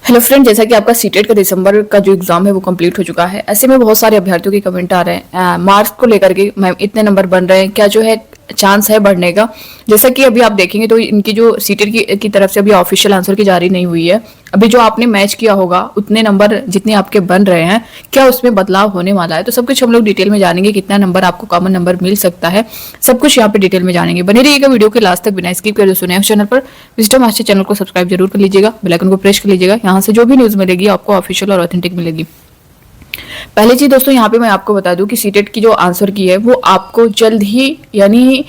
Hello friend, जैसा कि आपका सीटेट का दिसंबर का जो एग्जाम है वो कंप्लीट हो चुका है। ऐसे में बहुत सारे अभ्यर्थियों के कमेंट आ रहे हैं मार्क्स को लेकर के, मैम इतने नंबर बन रहे हैं, क्या जो है चांस है बढ़ने का। जैसा कि अभी आप देखेंगे तो इनकी जो सीटेट की तरफ से अभी ऑफिशियल आंसर की जारी नहीं हुई है। अभी जो आपने मैच किया होगा उतने नंबर जितने आपके बन रहे हैं, क्या उसमें बदलाव होने वाला है, तो सब कुछ हम लोग डिटेल में जानेंगे। कितना नंबर आपको कॉमन नंबर मिल सकता है, सब कुछ यहाँ पे डिटेल में जानेंगे। बने रहिएगा वीडियो के लास्ट तक बिना स्किप करे। सुने चैनल पर विजिटर मास्टर चैनल को सब्सक्राइब जरूर कर लीजिएगा, बेल आइकन को प्रेस कर लीजिएगा। यहाँ से जो भी न्यूज मिलेगी आपको ऑफिशियल और ऑथेंटिक मिलेगी। पहली चीज दोस्तों यहाँ पे मैं आपको बता दूं कि सीटेट की जो आंसर की है वो आपको जल्द ही यानी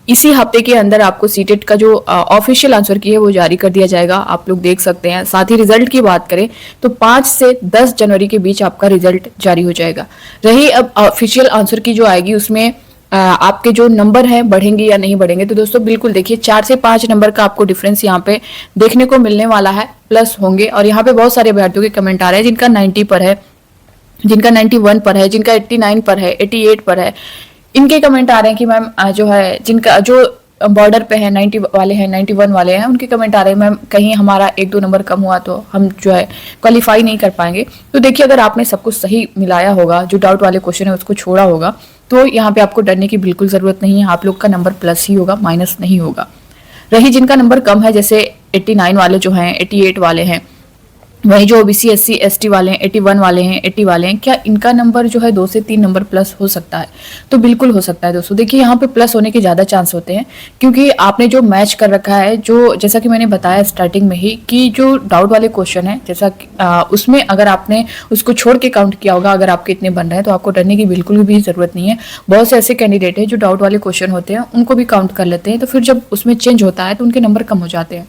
इसी हफ्ते के अंदर आपको सीटेट का जो ऑफिशियल आंसर की है वो जारी कर दिया जाएगा। आप लोग देख सकते हैं। साथ ही रिजल्ट की बात करें तो 5 से 10 जनवरी के बीच आपका रिजल्ट जारी हो जाएगा। रही अब ऑफिशियल आंसर की जो आएगी उसमें आपके जो नंबर हैं बढ़ेंगे या नहीं बढ़ेंगे, तो दोस्तों बिल्कुल देखिए 4 से 5 नंबर का आपको डिफरेंस यहाँ पे देखने को मिलने वाला है, प्लस होंगे। और यहाँ पे बहुत सारे अभ्यर्थियों के कमेंट आ रहे हैं जिनका 90 पर है, जिनका 91 पर है, जिनका 89 पर है, 88 पर है। इनके कमेंट आ रहे हैं कि मैम जो है जिनका जो बॉर्डर पे है 90 वाले हैं, 91 वाले हैं, उनके कमेंट आ रहे हैं मैम कहीं हमारा 1-2 नंबर कम हुआ तो हम जो है क्वालिफाई नहीं कर पाएंगे। तो देखिए अगर आपने सब कुछ सही मिलाया होगा, जो डाउट वाले क्वेश्चन है उसको छोड़ा होगा, तो यहाँ पे आपको डरने की बिल्कुल जरूरत नहीं है। आप लोग का नंबर प्लस ही होगा, माइनस नहीं होगा। रही जिनका नंबर कम है, जैसे 89 वाले जो हैं, 88 वाले हैं, वही जो ओबीसी SC ST वाले हैं, 81 वाले हैं, 80 वाले हैं, क्या इनका नंबर जो है 2 से 3 नंबर प्लस हो सकता है? तो बिल्कुल हो सकता है दोस्तों। देखिए यहाँ पे प्लस होने के ज़्यादा चांस होते हैं क्योंकि आपने जो मैच कर रखा है, जो जैसा कि मैंने बताया स्टार्टिंग में ही कि जो डाउट वाले क्वेश्चन है, जैसा उसमें अगर आपने उसको छोड़ के काउंट किया होगा, अगर आपके इतने बन रहे हैं तो आपको डरने की बिल्कुल भी ज़रूरत नहीं है। बहुत से ऐसे कैंडिडेट हैं जो डाउट वाले क्वेश्चन होते हैं उनको भी काउंट कर लेते हैं, तो फिर जब उसमें चेंज होता है तो उनके नंबर कम हो जाते हैं।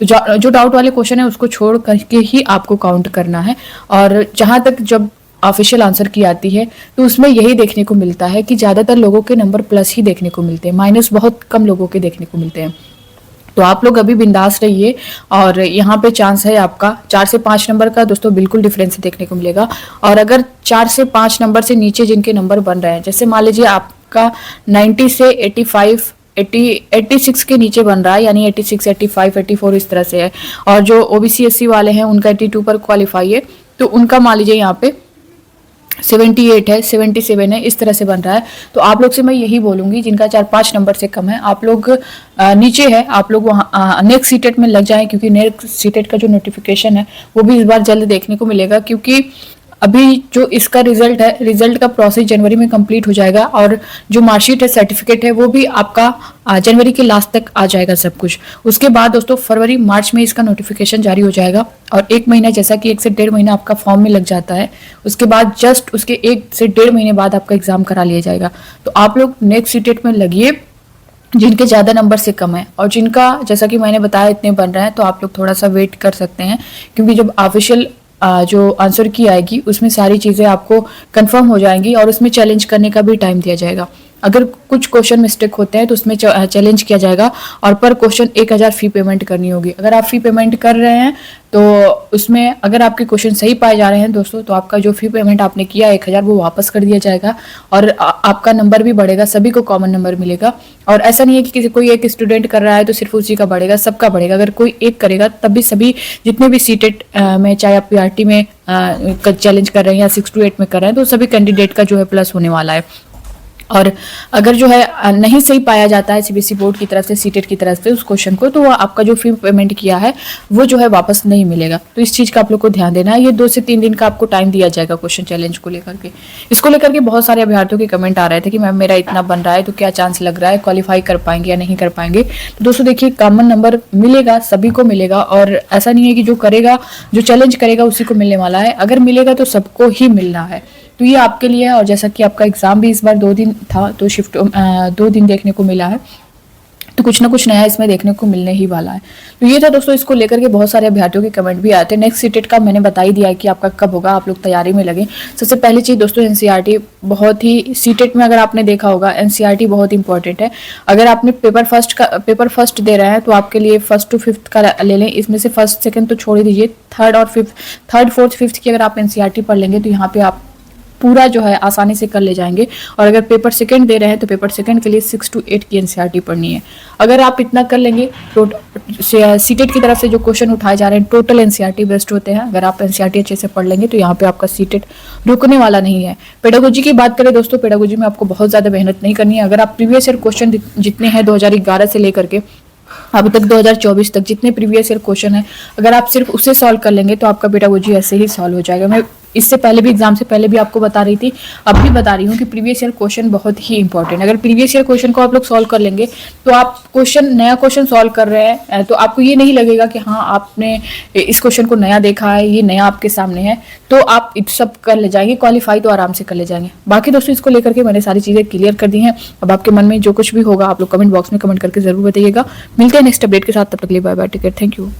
तो जो डाउट वाले क्वेश्चन है उसको छोड़ करके ही आपको काउंट करना है। और जहां तक जब ऑफिशियल आंसर की आती है तो उसमें यही देखने को मिलता है कि ज़्यादातर लोगों के नंबर प्लस ही देखने को मिलते हैं, माइनस बहुत कम लोगों के देखने को मिलते हैं। तो आप लोग अभी बिंदास रहिए। और यहाँ पे चांस है आपका 4 से 5 नंबर का दोस्तों बिल्कुल डिफरेंस देखने को मिलेगा। और अगर 4 से 5 नंबर से नीचे जिनके नंबर बन रहे हैं, जैसे मान लीजिए आपका 90 से 85 86 के नीचे बन रहा है, यानी 86 85 84 इस तरह से है, और जो ओबीसी SC वाले हैं उनका 82 पर क्वालिफाई है, तो उनका मान लीजिए यहाँ पे 78 है, 77 है, इस तरह से बन रहा है। तो आप लोग से मैं यही बोलूंगी जिनका 4-5 नंबर से कम है, आप लोग नीचे है, आप लोग वहाँ नेक्स्ट सीटेट में लग जाएं, क्योंकि नेक्स्ट सीटेट का जो नोटिफिकेशन है वो भी इस बार जल्द देखने को मिलेगा। क्योंकि अभी जो इसका रिजल्ट है, रिजल्ट का प्रोसेस जनवरी में कंप्लीट हो जाएगा, और जो मार्कशीट है, सर्टिफिकेट है, वो भी आपका जनवरी के लास्ट तक आ जाएगा सब कुछ। उसके बाद दोस्तों फरवरी मार्च में इसका नोटिफिकेशन जारी हो जाएगा, और 1 महीना, जैसा कि 1 से 1.5 महीना आपका फॉर्म में लग जाता है, उसके बाद जस्ट उसके 1 से 1.5 महीने बाद आपका एग्जाम करा लिया जाएगा। तो आप लोग नेक्स्ट सीटेट में लगिए जिनके ज़्यादा नंबर से कम है, और जिनका जैसा कि मैंने बताया इतने बन रहे हैं, तो आप लोग थोड़ा सा वेट कर सकते हैं। क्योंकि जब ऑफिशियल जो आंसर की आएगी उसमें सारी चीज़ें आपको कंफर्म हो जाएंगी, और उसमें चैलेंज करने का भी टाइम दिया जाएगा। अगर कुछ क्वेश्चन मिस्टेक होते हैं तो उसमें चैलेंज किया जाएगा, और पर क्वेश्चन 1000 फी पेमेंट करनी होगी। अगर आप फी पेमेंट कर रहे हैं तो उसमें अगर आपके क्वेश्चन सही पाए जा रहे हैं दोस्तों, तो आपका जो फी पेमेंट आपने किया 1000 वो वापस कर दिया जाएगा, और आपका नंबर भी बढ़ेगा, सभी को कॉमन नंबर मिलेगा। और ऐसा नहीं है कि किसी कोई एक स्टूडेंट कर रहा है तो सिर्फ उसी का बढ़ेगा, सबका बढ़ेगा। अगर कोई एक करेगा तब भी सभी जितने भी सीटेट में, चाहे आप PRT में चैलेंज कर रहे हैं या 6 to 8 में कर रहे हैं, तो सभी कैंडिडेट का जो है प्लस होने वाला है। और अगर जो है नहीं सही पाया जाता है CBSE बोर्ड की तरफ से, सीटेट की तरफ से उस क्वेश्चन को, तो आपका जो फी पेमेंट किया है वो जो है वापस नहीं मिलेगा। तो इस चीज़ का आप लोग को ध्यान देना है। ये 2 से 3 दिन का आपको टाइम दिया जाएगा क्वेश्चन चैलेंज को लेकर के। इसको लेकर के बहुत सारे अभ्यर्थियों के कमेंट आ रहे थे कि मैम मेरा इतना बन रहा है तो क्या चांस लग रहा है, क्वालिफाई कर पाएंगे या नहीं कर पाएंगे। तो दोस्तों देखिए कॉमन नंबर मिलेगा, सभी को मिलेगा, और ऐसा नहीं है कि जो करेगा, जो चैलेंज करेगा उसी को मिलने वाला है। अगर मिलेगा तो सबको ही मिलना है। तो ये आपके लिए है। और जैसा कि आपका एग्जाम भी इस बार 2 दिन था, तो शिफ्ट 2 दिन देखने को मिला है, तो कुछ ना कुछ नया इसमें देखने को मिलने ही वाला है। तो ये था दोस्तों, इसको लेकर के बहुत सारे अभ्यर्थियों के कमेंट भी आते हैं। नेक्स्ट सीटेट का मैंने बता ही दिया है कि आपका कब होगा, आप लोग तैयारी में लगे। सबसे पहली चीज़ दोस्तों NCERT बहुत ही, सीटेट में अगर आपने देखा होगा NCERT बहुत इंपॉर्टेंट है। अगर आपने पेपर फर्स्ट दे रहे हैं तो आपके लिए 1st to 5th का ले लें। इसमें से 1st 2nd तो छोड़ ही दीजिए, 3rd और 4th 5th की अगर आप NCERT पढ़ लेंगे तो यहाँ पे आप पूरा जो है आसानी से कर ले जाएंगे। और अगर पेपर सेकंड दे रहे हैं तो पेपर सेकंड के लिए 6 to 8 की एनसीईआरटी पढ़नी है। अगर आप इतना कर लेंगे तो सीटेट की तरफ से जो क्वेश्चन उठाए जा रहे हैं टोटल एनसीईआरटी बेस्ड होते हैं। अगर आप एनसीईआरटी अच्छे से पढ़ लेंगे तो यहाँ पे आपका सीटेट रुकने वाला नहीं है। पेडागोजी की बात करें दोस्तों, पेडागोजी में आपको बहुत ज़्यादा मेहनत नहीं करनी है। अगर आप प्रीवियस ईयर क्वेश्चन जितने हैं 2011 से लेकर के अभी तक 2024 तक जितने प्रीवियस ईयर क्वेश्चन है, अगर आप सिर्फ उसे सॉल्व कर लेंगे तो आपका पेडागोजी ऐसे ही सॉल्व हो जाएगा। मैं इससे पहले भी एग्जाम से पहले भी आपको बता रही थी, अब भी बता रही हूँ कि प्रीवियस ईयर क्वेश्चन बहुत ही इंपॉर्टेंट है। अगर प्रीवियस ईयर क्वेश्चन को आप लोग सॉल्व कर लेंगे तो आप नया क्वेश्चन सॉल्व कर रहे हैं तो आपको ये नहीं लगेगा कि हाँ आपने इस क्वेश्चन को नया देखा है, ये नया आपके सामने है, तो आप सब कर ले जाएंगे, क्वालिफाई तो आराम से कर ले जाएंगे। बाकी दोस्तों इसको लेकर के मैंने सारी चीज़ें क्लियर कर दी हैं। अब आपके मन में जो कुछ भी होगा आप लोग कमेंट बॉक्स में कमेंट करके जरूर बताइएगा। मिलते हैं नेक्स्ट अपडेट के साथ, तब तक के लिए bye bye, take care, thank you.